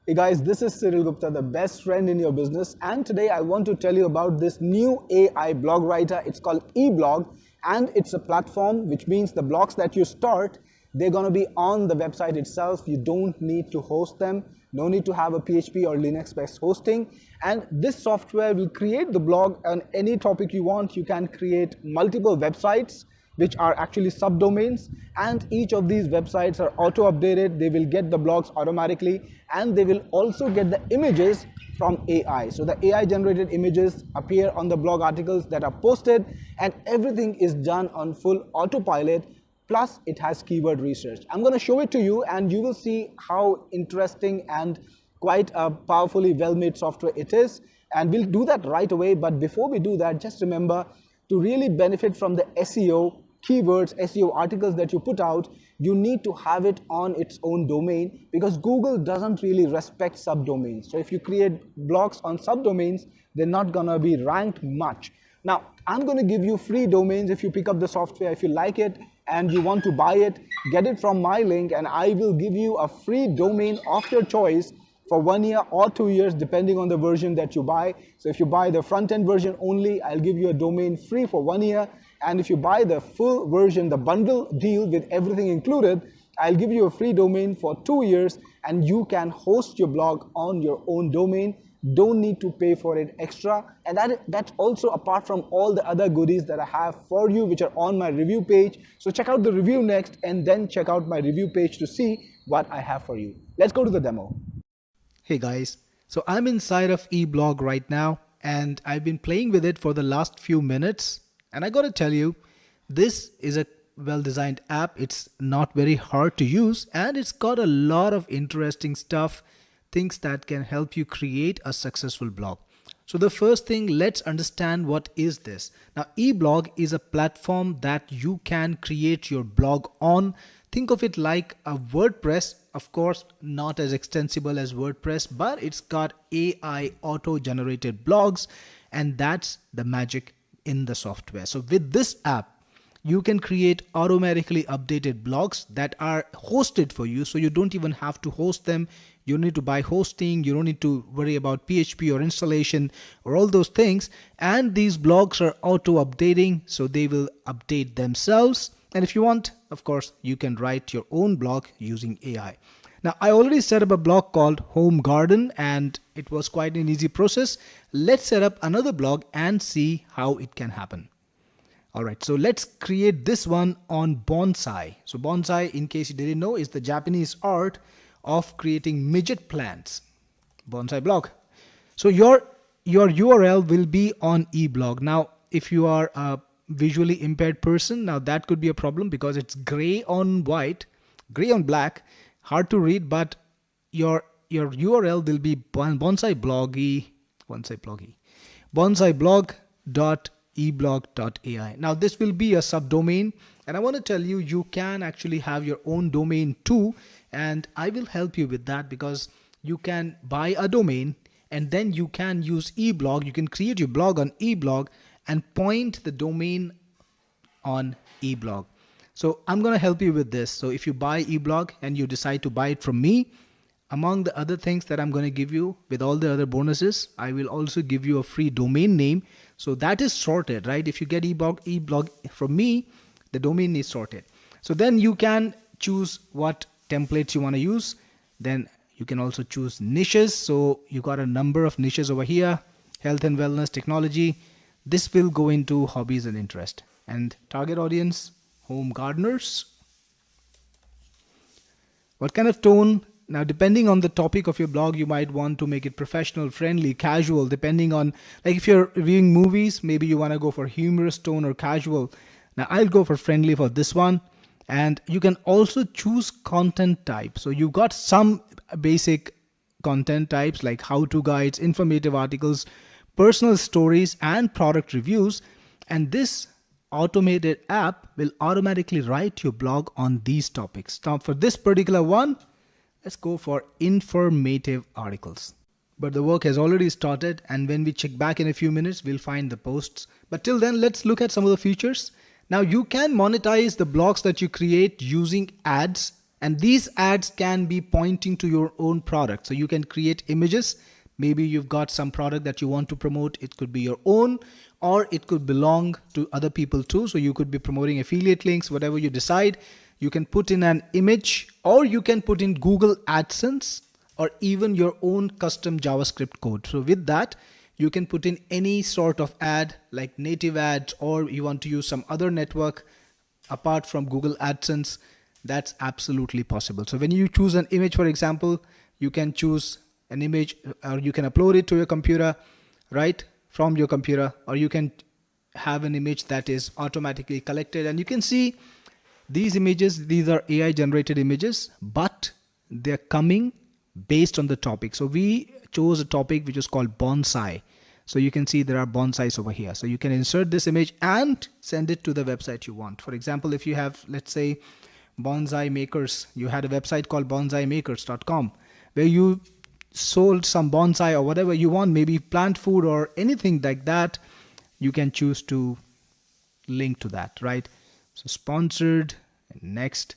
Hey guys, this is Cyril Gupta, the best friend in your business, and today I want to tell you about this new AI blog writer. It's called Eblog, and it's a platform which means the blogs that you start, they're going to be on the website itself. You don't need to host them, no need to have a PHP or Linux-based hosting, and this software will create the blog on any topic you want. You can create multiple websites which are actually subdomains, and each of these websites are auto updated. They will get the blogs automatically, and they will also get the images from AI. So the AI generated images appear on the blog articles that are posted, and everything is done on full autopilot. Plus it has keyword research. I'm going to show it to you and you will see how interesting and quite a powerfully well-made software it is, and we'll do that right away. But before we do that, just remember, to really benefit from the SEO keywords, SEO articles that you put out, you need to have it on its own domain, because Google doesn't really respect subdomains. So if you create blogs on subdomains, they're not gonna be ranked much. Now, I'm gonna give you free domains if you pick up the software. If you like it and you want to buy it, get it from my link and I will give you a free domain of your choice for 1 year or 2 years, depending on the version that you buy. So if you buy the front-end version only, I'll give you a domain free for 1 year. And if you buy the full version, the bundle deal with everything included, I'll give you a free domain for 2 years, and you can host your blog on your own domain. Don't need to pay for it extra. And that's also apart from all the other goodies that I have for you, which are on my review page. So check out the review next, and then check out my review page to see what I have for you. Let's go to the demo. Hey guys, so I'm inside of Eblog right now and I've been playing with it for the last few minutes, and I gotta tell you, this is a well-designed app. It's not very hard to use and it's got a lot of interesting stuff, things that can help you create a successful blog. So the first thing, let's understand what is this. Now, Eblog is a platform that you can create your blog on. Think of it like a WordPress, of course, not as extensible as WordPress, but it's got AI auto-generated blogs, and that's the magic in the software. So with this app, you can create automatically updated blogs that are hosted for you. So you don't even have to host them. You don't need to buy hosting. You don't need to worry about PHP or installation or all those things. And these blogs are auto updating, so they will update themselves. And if you want, of course, you can write your own blog using AI. Now, I already set up a blog called Home Garden, and it was quite an easy process. Let's set up another blog and see how it can happen. All right, so let's create this one on bonsai. So bonsai, in case you didn't know, is the Japanese art of creating midget plants. Bonsai blog. So your URL will be on Eblog. Now, if you are a visually impaired person, now that could be a problem because it's gray on white, gray on black, hard to read, but your URL will be bonsaiblog.eblog.ai. Now this will be a subdomain, and I want to tell you, you can actually have your own domain too, and I will help you with that, because you can buy a domain and then you can use Eblog. You can create your blog on Eblog and point the domain on Eblog. So I'm going to help you with this. So if you buy Eblog and you decide to buy it from me, among the other things that I'm going to give you with all the other bonuses, I will also give you a free domain name. So that is sorted, right? If you get Eblog from me, the domain is sorted. So then you can choose what templates you want to use. Then you can also choose niches. So you got a number of niches over here: health and wellness, technology. This will go into hobbies and interest. And target audience, home gardeners. What kind of tone? Now, depending on the topic of your blog, you might want to make it professional, friendly, casual, depending on, like if you're reviewing movies, maybe you want to go for humorous tone or casual. Now, I'll go for friendly for this one. And you can also choose content type. So you've got some basic content types like how-to guides, informative articles, personal stories, and product reviews. And this automated app will automatically write your blog on these topics. Now, for this particular one, let's go for informative articles. But the work has already started, and when we check back in a few minutes, we'll find the posts. But till then, let's look at some of the features. Now, you can monetize the blogs that you create using ads and these ads can be pointing to your own product. So you can create images. Maybe you've got some product that you want to promote. It could be your own, or it could belong to other people too. So you could be promoting affiliate links, whatever you decide. You can put in an image, or you can put in Google AdSense, or even your own custom JavaScript code. So with that, you can put in any sort of ad like native ads, or you want to use some other network apart from Google AdSense. That's absolutely possible. So when you choose an image, for example, you can choose an image, or you can upload it to your computer, right from your computer, or you can have an image that is automatically collected. And you can see these images, these are AI generated images, but they're coming based on the topic. So we chose a topic which is called bonsai. So you can see there are bonsais over here. So you can insert this image and send it to the website you want. For example, if you have, let's say, bonsai makers, you had a website called bonsaimakers.com where you sold some bonsai or whatever you want, maybe plant food or anything like that, you can choose to link to that, right? So sponsored, and next.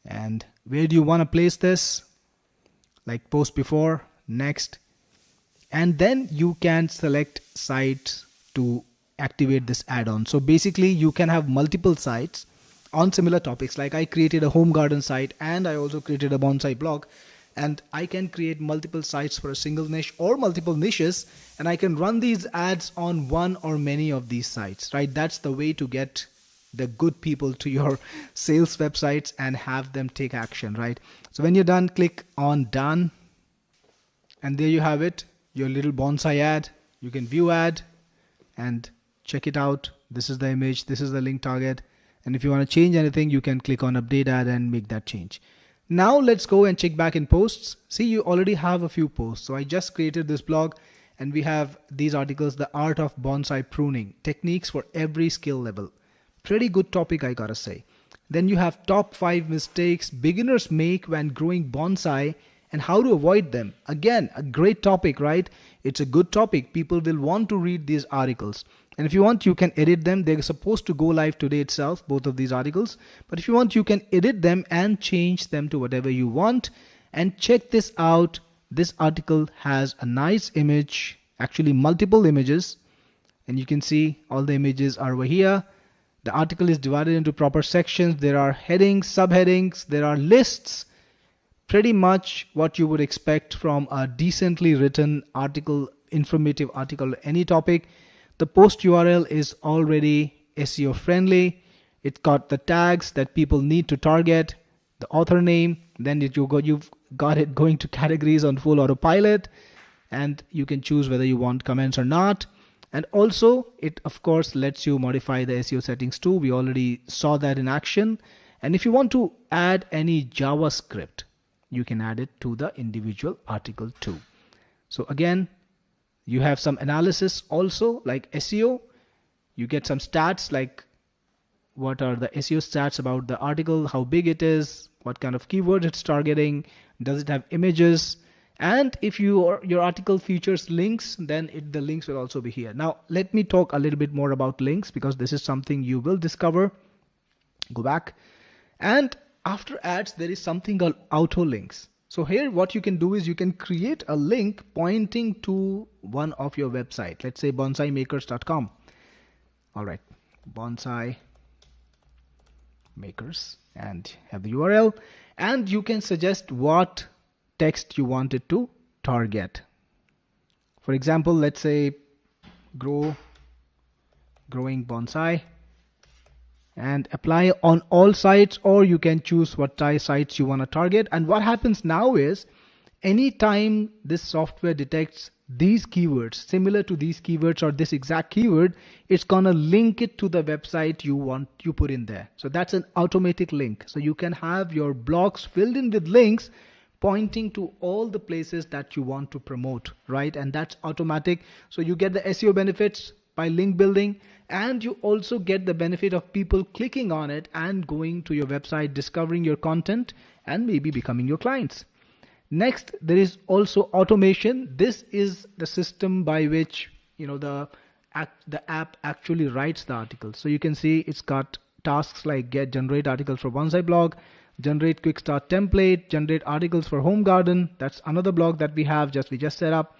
And where do you want to place this? Like post before, next. And then you can select sites to activate this add-on. So basically you can have multiple sites on similar topics. Like I created a home garden site, and I also created a bonsai blog, and I can create multiple sites for a single niche or multiple niches, and I can run these ads on one or many of these sites, right? That's the way to get the good people to your sales websites and have them take action, right? So when you're done, click on done, and there you have it, your little bonsai ad. You can view ad and check it out. This is the image, this is the link target. And if you want to change anything, you can click on update ad and make that change. Now let's go and check back in posts. See, you already have a few posts. So I just created this blog, and we have these articles: the art of bonsai pruning, techniques for every skill level. Pretty good topic, I gotta say. Then you have top 5 mistakes beginners make when growing bonsai and how to avoid them. Again, a great topic, right? It's a good topic. People will want to read these articles. And if you want, you can edit them. They're supposed to go live today itself, both of these articles. But if you want, you can edit them and change them to whatever you want. And check this out. This article has a nice image, actually multiple images. And you can see all the images are over here. The article is divided into proper sections. There are headings, subheadings, there are lists. Pretty much what you would expect from a decently written article, informative article, any topic. The post URL is already SEO friendly. It's got the tags that people need to target, the author name, then you've got it going to categories on full autopilot, and you can choose whether you want comments or not. And also it of course lets you modify the SEO settings too. We already saw that in action. And if you want to add any JavaScript, you can add it to the individual article too. So again, you have some analysis also, like SEO. You get some stats, like what are the SEO stats about the article, how big it is, what kind of keywords it's targeting, does it have images, and if your article features links, then the links will also be here. Now let me talk a little bit more about links, because this is something you will discover. Go back, and after ads there is something called auto links. So here what you can do is you can create a link pointing to one of your website. Let's say bonsaimakers.com. All right, bonsai makers, and have the URL, and you can suggest what text you want it to target. For example, let's say growing bonsai, and apply on all sites, or you can choose what sites you want to target. And what happens now is, anytime this software detects these keywords, similar to these keywords or this exact keyword, it's gonna link it to the website you put in there. So that's an automatic link. So you can have your blogs filled in with links pointing to all the places that you want to promote, right? And that's automatic. So you get the SEO benefits by link building, and you also get the benefit of people clicking on it and going to your website, discovering your content, and maybe becoming your clients. Next, there is also automation. This is the system by which the app actually writes the articles. So you can see it's got tasks like generate articles for bonsai blog. generate quick start template, generate articles for home garden. That's another blog that we just set up,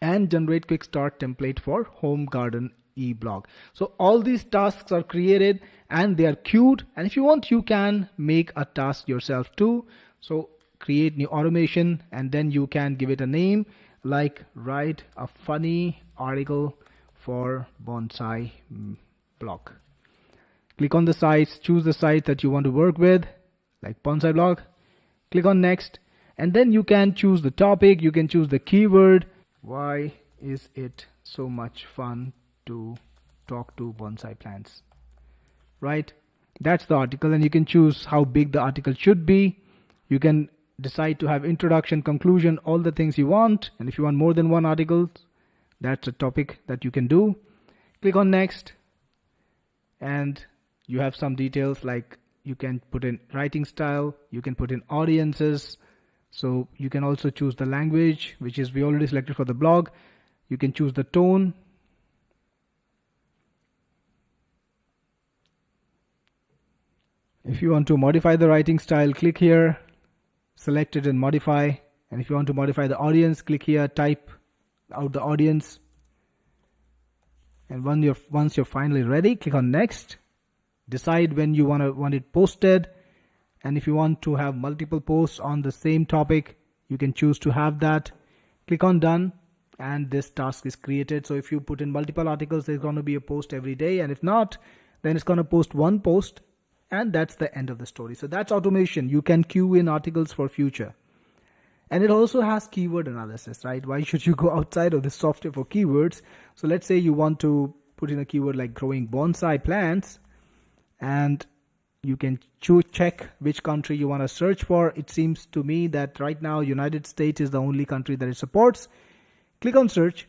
and generate quick start template for home garden e-blog. So all these tasks are created and they are queued, and if you want you can make a task yourself too. So create new automation and then you can give it a name like write a funny article for bonsai blog. Click on the sites, choose the site that you want to work with, like bonsai blog. Click on next, and then you can choose the topic, you can choose the keyword. Why is it so much fun to talk to bonsai plants? Right? That's the article, and you can choose how big the article should be. You can decide to have introduction, conclusion, all the things you want. And if you want more than one article, that's a topic that you can do. Click on next, and you have some details like you can put in writing style, you can put in audiences. So you can also choose the language, which is we already selected for the blog. You can choose the tone. If you want to modify the writing style, click here, select it and modify. And if you want to modify the audience, click here, type out the audience. And once you're finally ready, click on next. Decide when you want it posted. And if you want to have multiple posts on the same topic, you can choose to have that. Click on done, and this task is created. So if you put in multiple articles, there's going to be a post every day. And if not, then it's going to post one post, and that's the end of the story. So that's automation. You can queue in articles for future. And it also has keyword analysis, right? Why should you go outside of the software for keywords? So let's say you want to put in a keyword like growing bonsai plants, and you can check which country you want to search for. It seems to me that right now United States is the only country that it supports. Click on search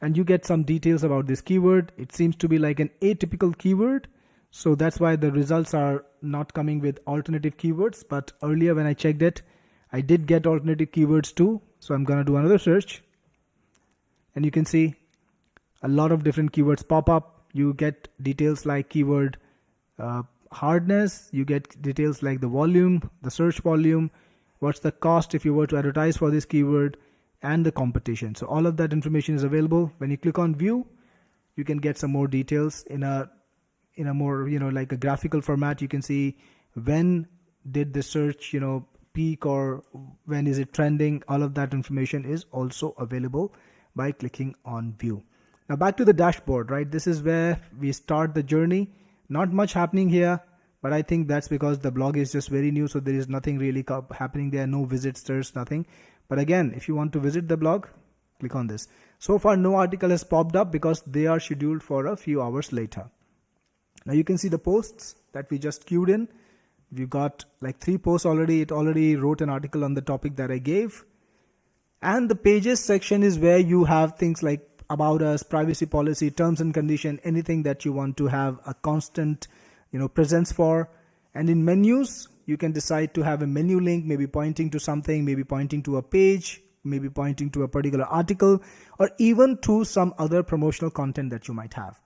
and you get some details about this keyword. It seems to be like an atypical keyword, so that's why the results are not coming with alternative keywords. But earlier when I checked it, I did get alternative keywords too. So I'm gonna do another search, and you can see a lot of different keywords pop up. You get details like keyword hardness, you get details like the volume, the search volume, what's the cost if you were to advertise for this keyword, and the competition. So all of that information is available. When you click on view, you can get some more details in a more, like a graphical format. You can see when did the search, peak, or when is it trending. All of that information is also available by clicking on view. Now back to the dashboard, right? This is where we start the journey. Not much happening here, but I think that's because the blog is just very new, so there is nothing really happening there, no visits, there's nothing. But again, if you want to visit the blog, click on this. So far no article has popped up because they are scheduled for a few hours later. Now you can see the posts that we just queued in. We've got like 3 posts already. It already wrote an article on the topic that I gave. And the pages section is where you have things like about us, privacy policy, terms and condition, anything that you want to have a constant, presence for. And in menus, you can decide to have a menu link, maybe pointing to something, maybe pointing to a page, maybe pointing to a particular article, or even to some other promotional content that you might have.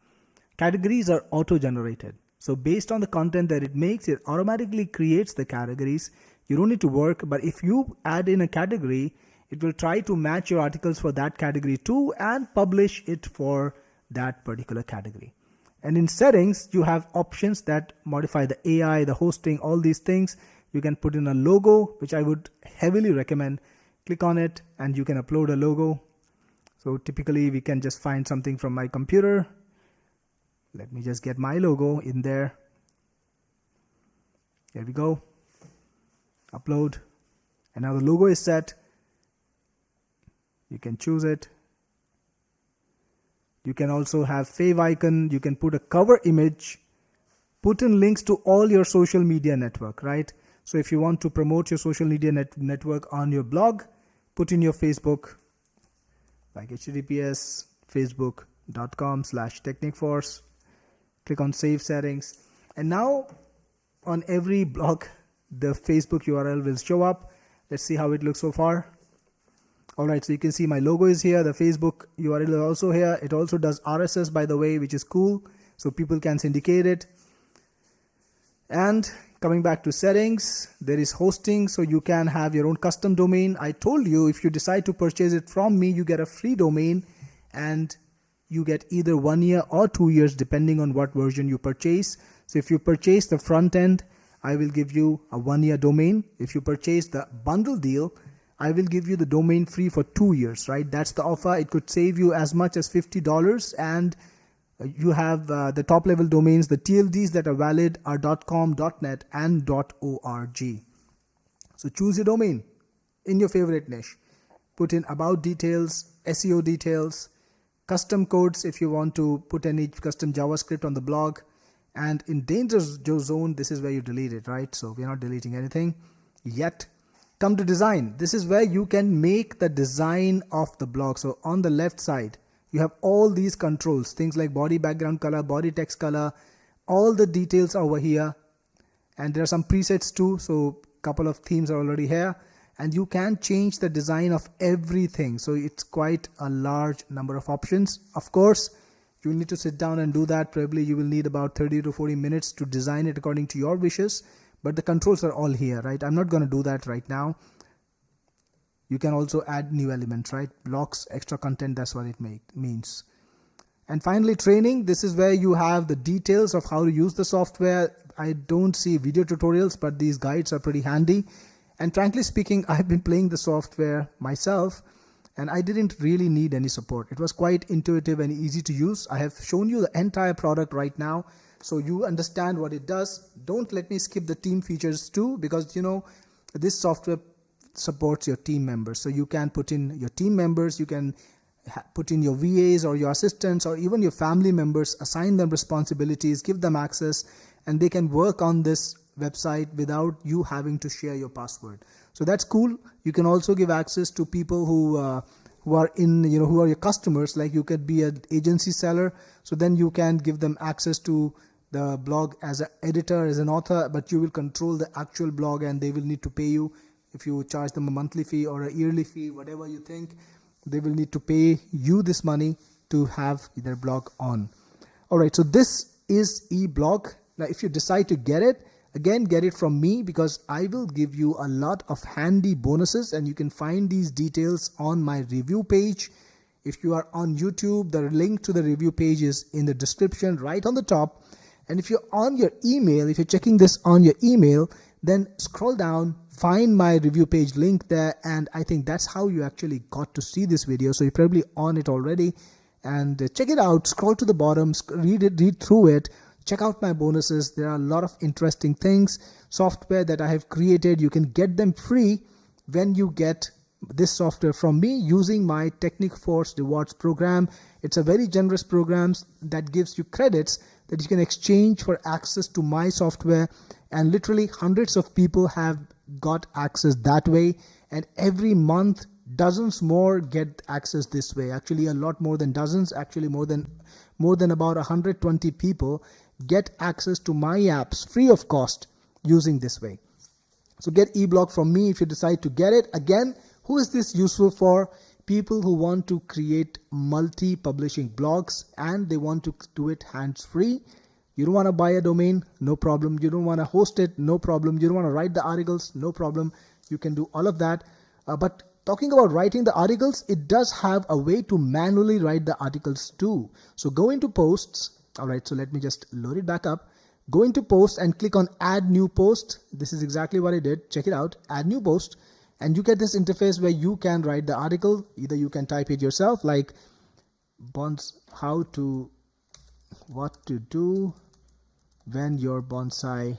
Categories are auto-generated. So based on the content that it makes, it automatically creates the categories. You don't need to work, but if you add in a category, it will try to match your articles for that category too and publish it for that particular category. And in settings, you have options that modify the AI, the hosting, all these things. You can put in a logo, which I would heavily recommend. Click on it and you can upload a logo. So typically we can just find something from my computer. Let me just get my logo in there. There we go. Upload. And now the logo is set. You can choose it. You can also have fave icon. You can put a cover image. Put in links to all your social media network, right? So if you want to promote your social media network on your blog, put in your Facebook, like https facebook.com/technicforce. Click on save settings. And now on every blog, the Facebook URL will show up. Let's see how it looks so far. All right, so you can see my logo is here. The Facebook URL is also here. It also does RSS, by the way, which is cool. So people can syndicate it. And Coming back to settings, there is hosting, so you can have your own custom domain. I told you if you decide to purchase it from me, you get a free domain and you get either 1 year or 2 years depending on what version you purchase. So if you purchase the front end, I will give you a 1 year domain. If you purchase the bundle deal, I will give you the domain free for 2 years, right? That's the offer. It could save you as much as $50, and you have the top level domains. The TLDs that are valid are .com, .net and .org. So choose your domain in your favorite niche. Put in about details, SEO details, custom codes if you want to put any custom JavaScript on the blog. And in danger zone, this is where you delete it, right? So we're not deleting anything yet. Come to design. This is where you can make the design of the blog. So on the left side, you have all these controls, things like body background color, body text color, all the details are over here. And there are some presets too. So a couple of themes are already here, and you can change the design of everything. So it's quite a large number of options. Of course, you will need to sit down and do that. Probably you will need about 30 to 40 minutes to design it according to your wishes. But the controls are all here, right? I'm not going to do that right now. You can also add new elements, right? Blocks, extra content, that's what it means. And finally, training. This is where you have the details of how to use the software. I don't see video tutorials, but these guides are pretty handy. And frankly speaking, I've been playing the software myself, and I didn't really need any support. It was quite intuitive and easy to use. I have shown you the entire product right now, so you understand what it does. Don't let me skip the team features too, because you know this software supports your team members. So you can put in your team members, you can put in your VAs or your assistants or even your family members, assign them responsibilities, give them access, and they can work on this website without you having to share your password. So that's cool. You can also give access to people who are your customers. Like you could be an agency seller, so then you can give them access to the blog as an editor, as an author, but you will control the actual blog, and they will need to pay you. If you charge them a monthly fee or a yearly fee, whatever you think, they will need to pay you this money to have their blog on. All right, so this is Eblog. Now, if you decide to get it, again, get it from me, because I will give you a lot of handy bonuses, and you can find these details on my review page. If you are on YouTube, the link to the review page is in the description right on the top. And if you're on your email, if you're checking this on your email, then scroll down, find my review page link there, and I think that's how you actually got to see this video. So you're probably on it already, and check it out. Scroll to the bottom, read through it, check out my bonuses. There are a lot of interesting things, software that I have created. You can get them free when you get this software from me using my Technic Force rewards program. It's a very generous program that gives you credits that you can exchange for access to my software, and literally hundreds of people have got access that way, and every month dozens more get access this way. Actually a lot more than dozens, actually more than about 120 people get access to my apps free of cost using this way. So get Eblog from me if you decide to get it. Again, who is this useful for? People who want to create multi-publishing blogs and they want to do it hands-free. You don't want to buy a domain, no problem. You don't want to host it, no problem. You don't want to write the articles, no problem. You can do all of that. But talking about writing the articles, it does have a way to manually write the articles too. So go into posts. All right, so let me just load it back up. Go into posts and click on add new post. This is exactly what I did. Check it out, add new post. And you get this interface where you can write the article. Either you can type it yourself, like what to do when your bonsai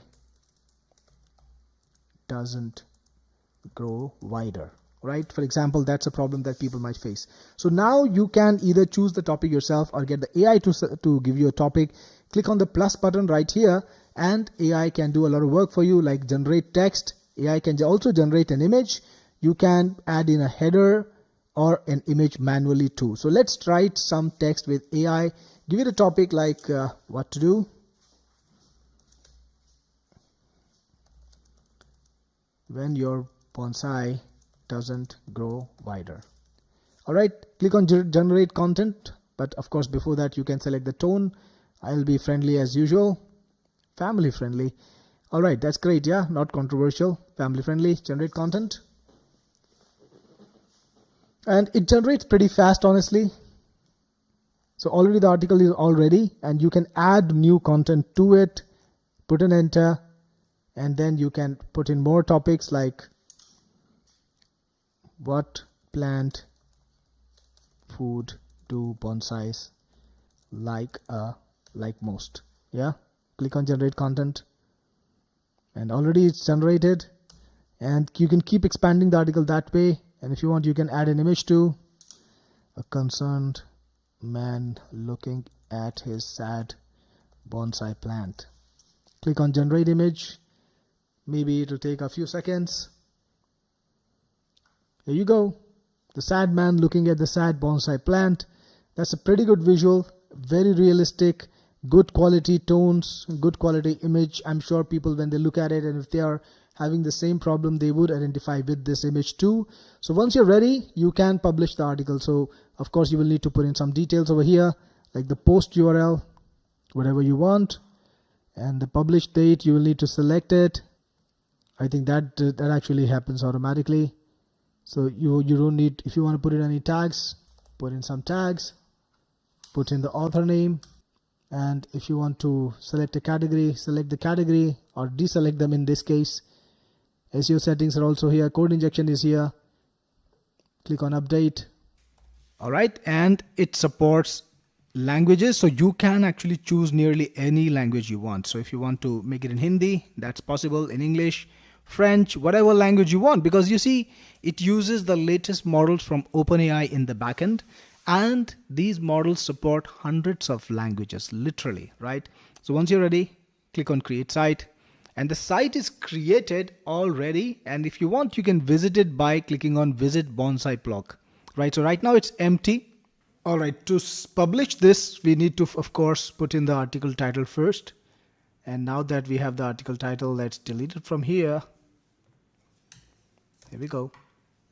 doesn't grow wider, right? For example, that's a problem that people might face. So now you can either choose the topic yourself or get the AI to give you a topic. Click on the plus button right here and AI can do a lot of work for you, like generate text. AI can also generate an image. You can add in a header or an image manually too. So let's write some text with AI. Give it a topic like what to do when your bonsai doesn't grow wider. All right, click on generate content. But of course, before that, you can select the tone. I'll be friendly as usual, family friendly. Alright, that's great, yeah, not controversial, family friendly, generate content. And it generates pretty fast, honestly. So already the article is all ready, and you can add new content to it, put an enter, and then you can put in more topics like what plant food do bonsais like most. Yeah, click on generate content, and already it's generated, and you can keep expanding the article that way. And if you want, you can add an image too. A concerned man looking at his sad bonsai plant. Click on generate image. Maybe it will take a few seconds. Here you go. The sad man looking at the sad bonsai plant. That's a pretty good visual, very realistic, good quality tones, good quality image. I'm sure people, when they look at it, and if they are having the same problem, they would identify with this image too. So once you're ready, you can publish the article. So of course you will need to put in some details over here, like the post URL, whatever you want, and the publish date, you will need to select it. I think that actually happens automatically. So you don't need, if you want to put in any tags, put in some tags, put in the author name, and if you want to select a category, select the category or deselect them in this case. SEO settings are also here, code injection is here. Click on update. Alright, and it supports languages, so you can actually choose nearly any language you want. So if you want to make it in Hindi, that's possible, in English, French, whatever language you want, because you see it uses the latest models from OpenAI in the backend, and these models support hundreds of languages, literally, right? So once you're ready, click on create site, and the site is created already, and if you want, you can visit it by clicking on visit bonsai blog, right? So right now it's empty. All right, to publish this, we need to, of course, put in the article title first. And now that we have the article title, let's delete it from here. Here we go.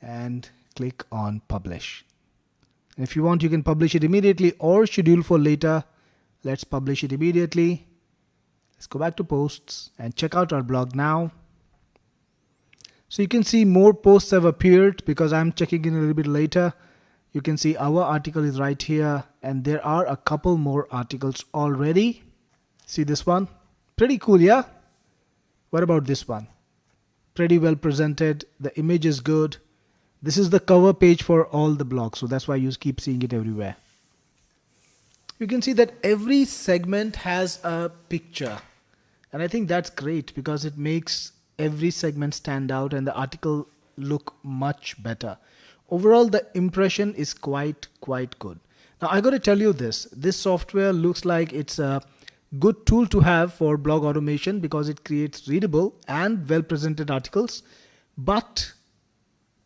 And click on publish. And if you want, you can publish it immediately or schedule for later. Let's publish it immediately. Let's go back to posts and check out our blog now. So you can see more posts have appeared because I'm checking in a little bit later. You can see our article is right here, and there are a couple more articles already. See this one? Pretty cool, yeah? What about this one? Pretty well presented. The image is good. This is the cover page for all the blogs, so that's why you keep seeing it everywhere. You can see that every segment has a picture, and I think that's great because it makes every segment stand out and the article look much better. Overall, the impression is quite good. Now I got to tell you this software looks like it's a good tool to have for blog automation because it creates readable and well presented articles. But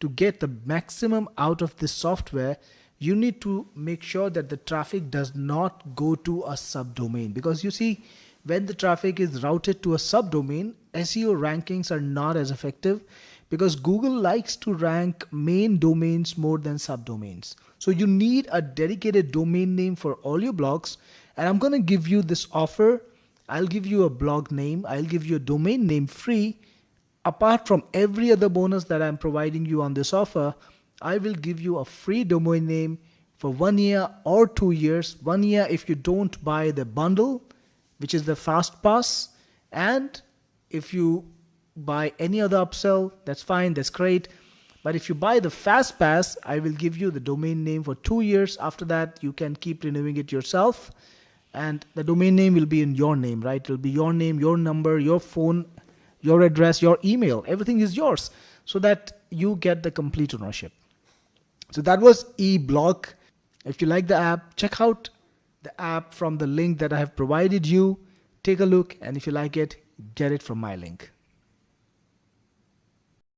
to get the maximum out of this software, you need to make sure that the traffic does not go to a subdomain, because you see, when the traffic is routed to a subdomain, SEO rankings are not as effective because Google likes to rank main domains more than subdomains. So you need a dedicated domain name for all your blogs, and I'm going to give you this offer. I'll give you a blog name, I'll give you a domain name free. Apart from every other bonus that I'm providing you on this offer, I will give you a free domain name for 1 year or 2 years. 1 year if you don't buy the bundle, which is the fast pass, and if you buy any other upsell, that's fine, that's great. But if you buy the fast pass, I will give you the domain name for 2 years. After that, you can keep renewing it yourself, and the domain name will be in your name, right? It will be your name, your number, your phone, your address, your email, everything is yours, so that you get the complete ownership. So that was Eblog. If you like the app, check out the app from the link that I have provided you. Take a look, and if you like it, get it from my link.